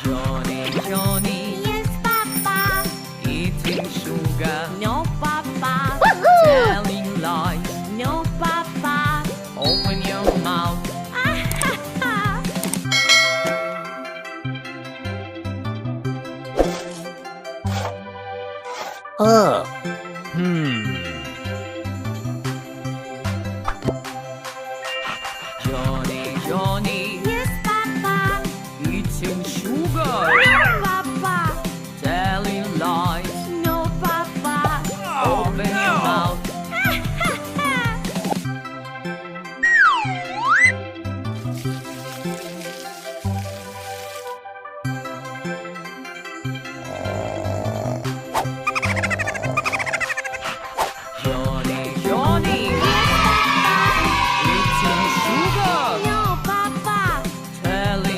Johnny, Johnny, Yes, Papa. eating sugar, No, Papa. telling lies. No, Papa. Open your mouth. Oh.